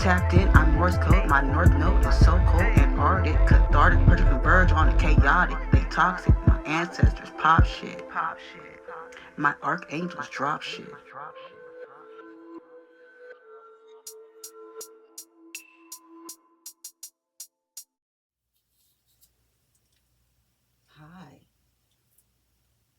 tapped in, I'm Morse code. My north node is so cold and arctic, cathartic, pretty converge on the chaotic. They toxic. My ancestors pop shit. My archangels drop shit. Hi.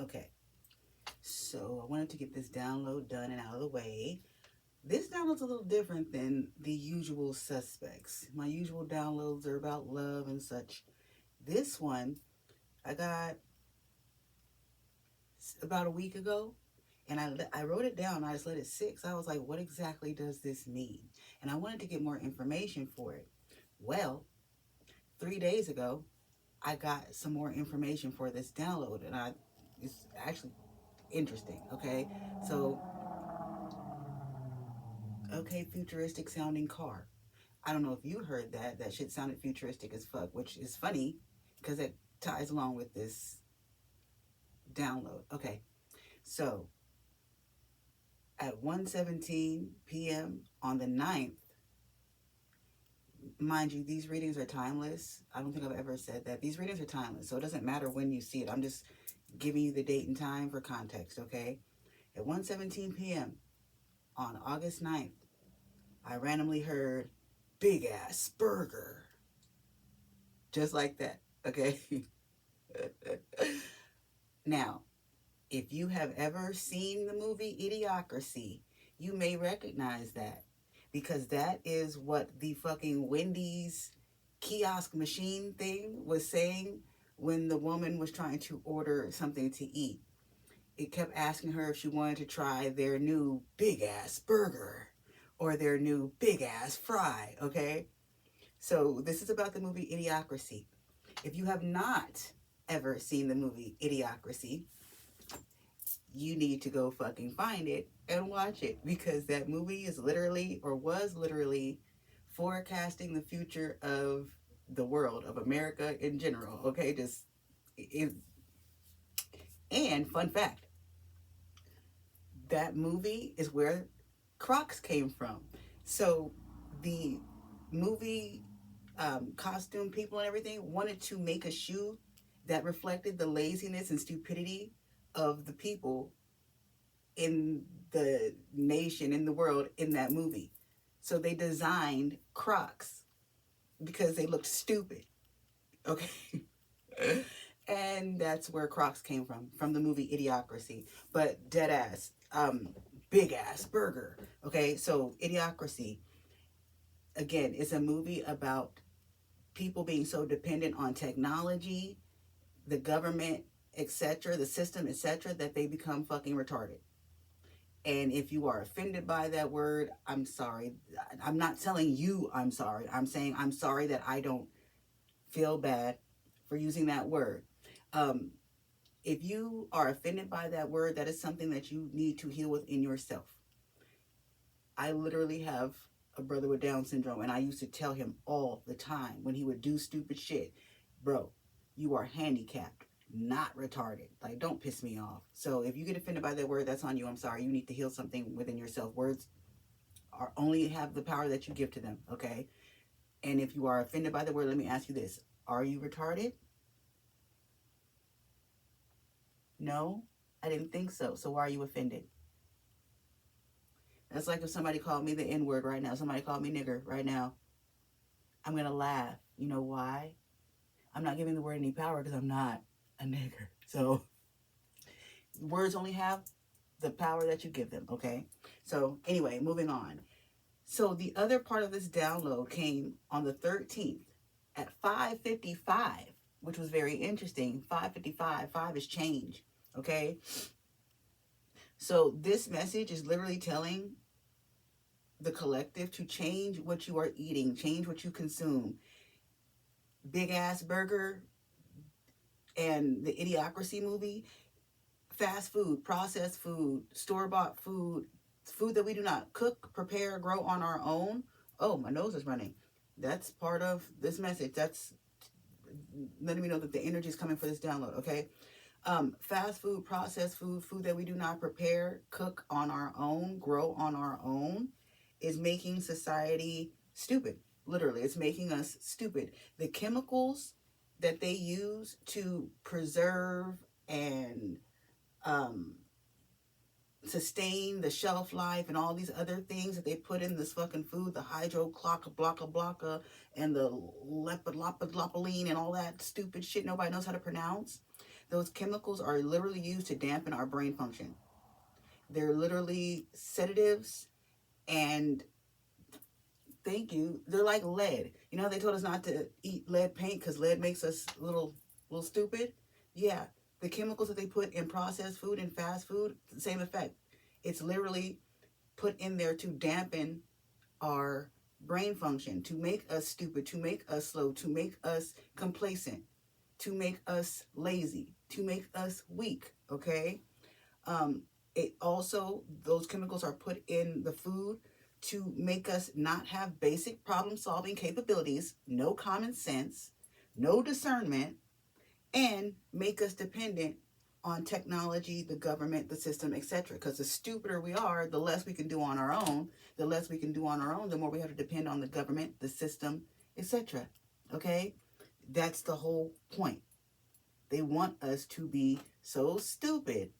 Okay. So I wanted to get this download done and out of the way. This download's a little different than the usual suspects. My usual downloads are about love and such. This one I got about a week ago, and I wrote it down. I just let it sit. So I was like, what exactly does this mean? And I wanted to get more information for it. Well, 3 days ago, I got some more information for this download, and it's actually interesting. Okay, so okay, futuristic sounding car. I don't know if you heard that. That shit sounded futuristic as fuck, which is funny because it ties along with this download. Okay, so at 1:17 p.m. on the 9th, mind you, these readings are timeless. I don't think I've ever said that. These readings are timeless, so it doesn't matter when you see it. I'm just giving you the date and time for context, okay? At 1:17 p.m. on August 9th, I randomly heard big ass burger. Just like that, okay? Now, if you have ever seen the movie Idiocracy, you may recognize that because that is what the fucking Wendy's kiosk machine thing was saying when the woman was trying to order something to eat. It kept asking her if she wanted to try their new big ass burger or their new big ass fry, okay? So this is about the movie Idiocracy. If you have not ever seen the movie Idiocracy, you need to go fucking find it and watch it because that movie is literally or was literally forecasting the future of the world, of America in general. Okay, just it, and fun fact, that movie is where Crocs came from. So the movie costume people and everything wanted to make a shoe that reflected the laziness and stupidity of the people in the nation, in the world, in that movie. So they designed Crocs because they looked stupid. Okay. And that's where Crocs came from the movie Idiocracy. But dead ass, big ass burger. Okay, so Idiocracy, again, is a movie about people being so dependent on technology, the government, etc., the system, etc., that they become fucking retarded. And if you are offended by that word, I'm sorry. I'm not telling you I'm sorry. I'm saying I'm sorry that I don't feel bad for using that word. Um, if you are offended by that word, that is something that you need to heal within yourself. I literally have a brother with Down syndrome, and I used to tell him all the time when he would do stupid shit, bro, you are handicapped, not retarded. Like, don't piss me off. So if you get offended by that word, that's on you. I'm sorry. You need to heal something within yourself. Words are only have the power that you give to them, okay? And if you are offended by the word, let me ask you this. Are you retarded? No, I didn't think so. So why are you offended? That's like if somebody called me the N-word right now. Somebody called me nigger right now. I'm going to laugh. You know why? I'm not giving the word any power because I'm not a nigger. So words only have the power that you give them, okay? So anyway, moving on. So the other part of this download came on the 13th at 5:55, which was very interesting. 5:55, 5 is change, okay? So this message is literally telling the collective to change what you are eating, change what you consume. Big ass burger and the Idiocracy movie, fast food, processed food, store-bought food, food that we do not cook, prepare, grow on our own. Oh, my nose is running. That's part of this message. That's letting me know that the energy is coming for this download, okay? Fast food, processed food, food that we do not prepare, cook on our own, grow on our own, is making society stupid. Literally, it's making us stupid. The chemicals that they use to preserve and um, sustain the shelf life and all these other things that they put in this fucking food, the hydrochlocka and the lepidopyline and all that stupid shit nobody knows how to pronounce. Those chemicals are literally used to dampen our brain function. They're literally sedatives, and thank you, they're like lead. You know, they told us not to eat lead paint because lead makes us a little stupid. Yeah, the chemicals that they put in processed food and fast food, same effect. It's literally put in there to dampen our brain function, to make us stupid, to make us slow, to make us complacent, to make us lazy, to make us weak, okay? It also, those chemicals are put in the food to make us not have basic problem solving capabilities, no common sense, no discernment, and make us dependent on technology, the government, the system, etc. Because the stupider we are, the less we can do on our own. The less we can do on our own, the more we have to depend on the government, the system, etc. Okay? That's the whole point. They want us to be so stupid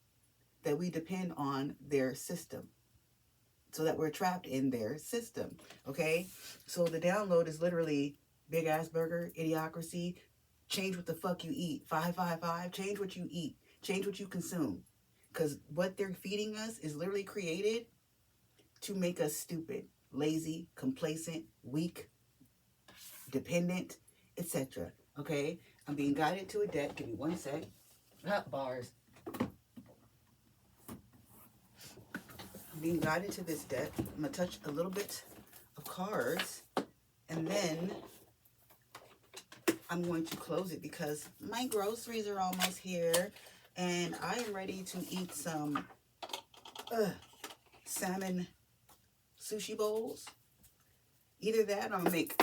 that we depend on their system, so that we're trapped in their system. Okay? So the download is literally big ass burger, Idiocracy. Change what the fuck you eat. 555. Change what you eat. Change what you consume. Because what they're feeding us is literally created to make us stupid, lazy, complacent, weak, dependent, etc. Okay? I'm being guided to a deck. Give me one sec. Bars. I'm being guided to this deck. I'm going to touch a little bit of cards. And then I'm going to close it because my groceries are almost here. And I am ready to eat some salmon sushi bowls. Either that or I'm going to make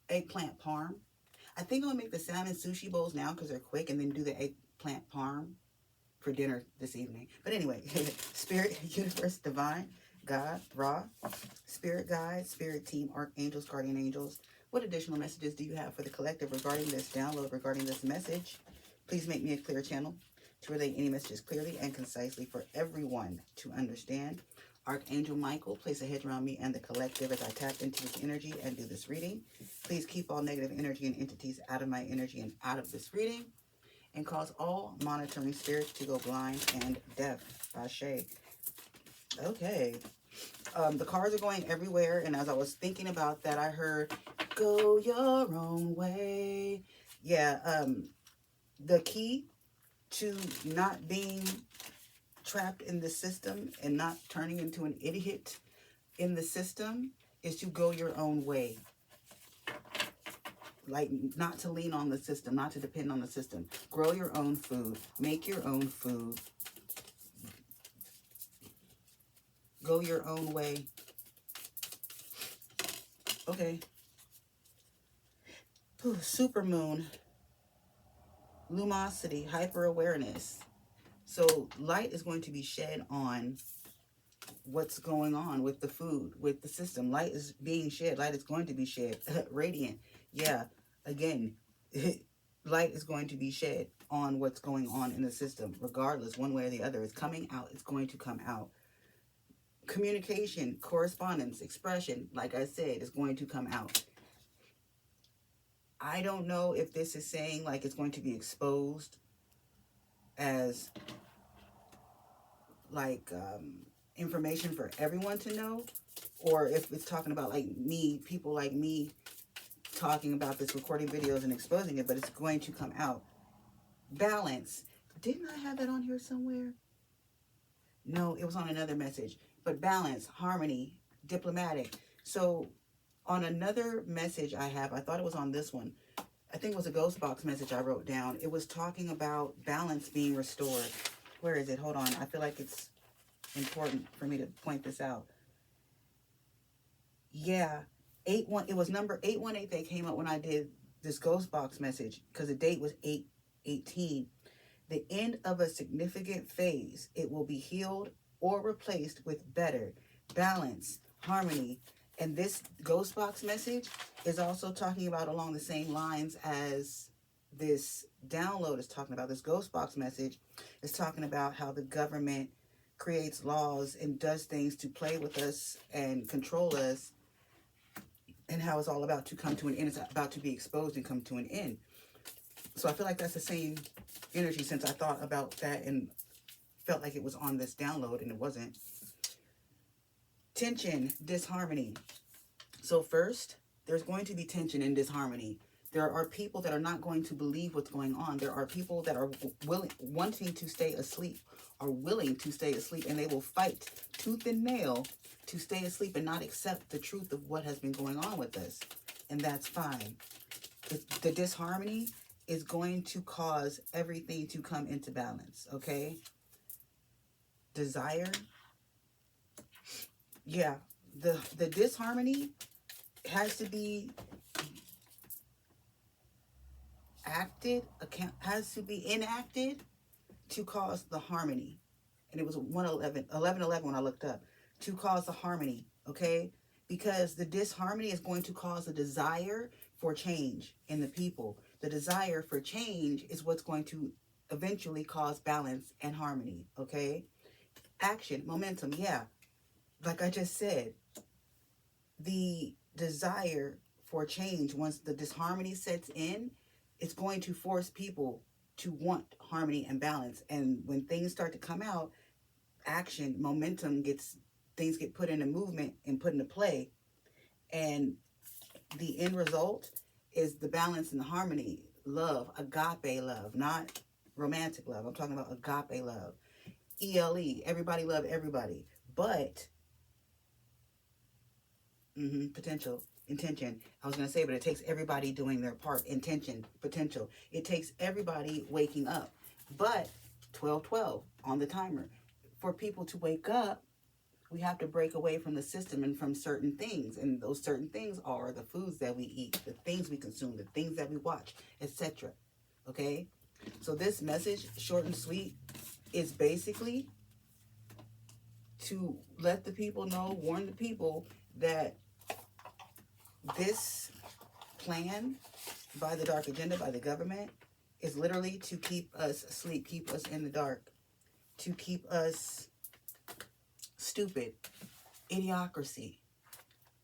eggplant parm. I think I'm going to make the salmon sushi bowls now because they're quick, and then do the eggplant parm for dinner this evening. But anyway, Spirit, Universe, Divine, God, Ra, Spirit Guides, Spirit Team, Archangels, Guardian Angels. What additional messages do you have for the collective regarding this download, regarding this message? Please make me a clear channel to relay any messages clearly and concisely for everyone to understand. Archangel Michael, place a hedge around me and the collective as I tap into his energy and do this reading. Please keep all negative energy and entities out of my energy and out of this reading, and cause all monitoring spirits to go blind and deaf. Ashe. Okay. The cards are going everywhere, and as I was thinking about that, I heard, go your own way. Yeah, the key to not being trapped in the system and not turning into an idiot in the system is to go your own way. Like, not to lean on the system, not to depend on the system. Grow your own food. Make your own food. Go your own way. Okay. Supermoon. Lumosity. Hyper-awareness. So light is going to be shed on what's going on with the food, with the system. Light is being shed. Light is going to be shed. Radiant. Yeah. Again, light is going to be shed on what's going on in the system. Regardless, one way or the other. It's coming out. It's going to come out. Communication, correspondence, expression, like I said, is going to come out. I don't know if this is saying like it's going to be exposed as like information for everyone to know, or if it's talking about like me, people like me talking about this, recording videos and exposing it, but it's going to come out. Balance. Didn't I have that on here somewhere? No, it was on another message. But balance, harmony, diplomatic. So on another message I have, I thought it was on this one. I think it was a ghost box message I wrote down. It was talking about balance being restored. Where is it? Hold on. I feel like it's important for me to point this out. Yeah. It was number 818 that came up when I did this ghost box message, because the date was 8/18. The end of a significant phase. It will be healed or replaced with better balance, harmony, And this ghost box message is also talking about along the same lines as this download is talking about. This ghost box message is talking about how the government creates laws and does things to play with us and control us, and how it's all about to come to an end. It's about to be exposed and come to an end. So I feel like that's the same energy, since I thought about that and felt like it was on this download and it wasn't. Tension, disharmony. So first, there's going to be tension and disharmony. There are people that are not going to believe what's going on. There are people that are wanting to stay asleep, or willing to stay asleep, and they will fight tooth and nail to stay asleep and not accept the truth of what has been going on with us. And that's fine. The disharmony is going to cause everything to come into balance, okay? Desire. Yeah, the disharmony has to be has to be enacted to cause the harmony. And it was 11:11 when I looked up, to cause the harmony, okay? Because the disharmony is going to cause a desire for change in the people. The desire for change is what's going to eventually cause balance and harmony, okay? Action, momentum, yeah. Like I just said, the desire for change, once the disharmony sets in, it's going to force people to want harmony and balance. And when things start to come out, action, momentum things get put into movement and put into play. And the end result is the balance and the harmony. Love, agape love, not romantic love. I'm talking about agape love. ELE, everybody love everybody. But potential, intention. I was going to say, but it takes everybody doing their part. Intention, potential. It takes everybody waking up. But 12:12 on the timer. For people to wake up, we have to break away from the system and from certain things. And those certain things are the foods that we eat, the things we consume, the things that we watch, etc. Okay? So this message, short and sweet, is basically to let the people know, warn the people that this plan by the dark agenda, by the government, is literally to keep us asleep, keep us in the dark, to keep us stupid. Idiocracy.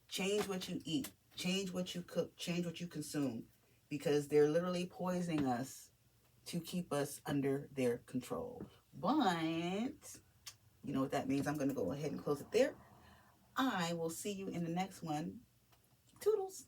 Change what you eat, change what you cook, change what you consume, because they're literally poisoning us to keep us under their control. But you know what that means. I'm going to go ahead and close it there. I will see you in the next one. Toodles.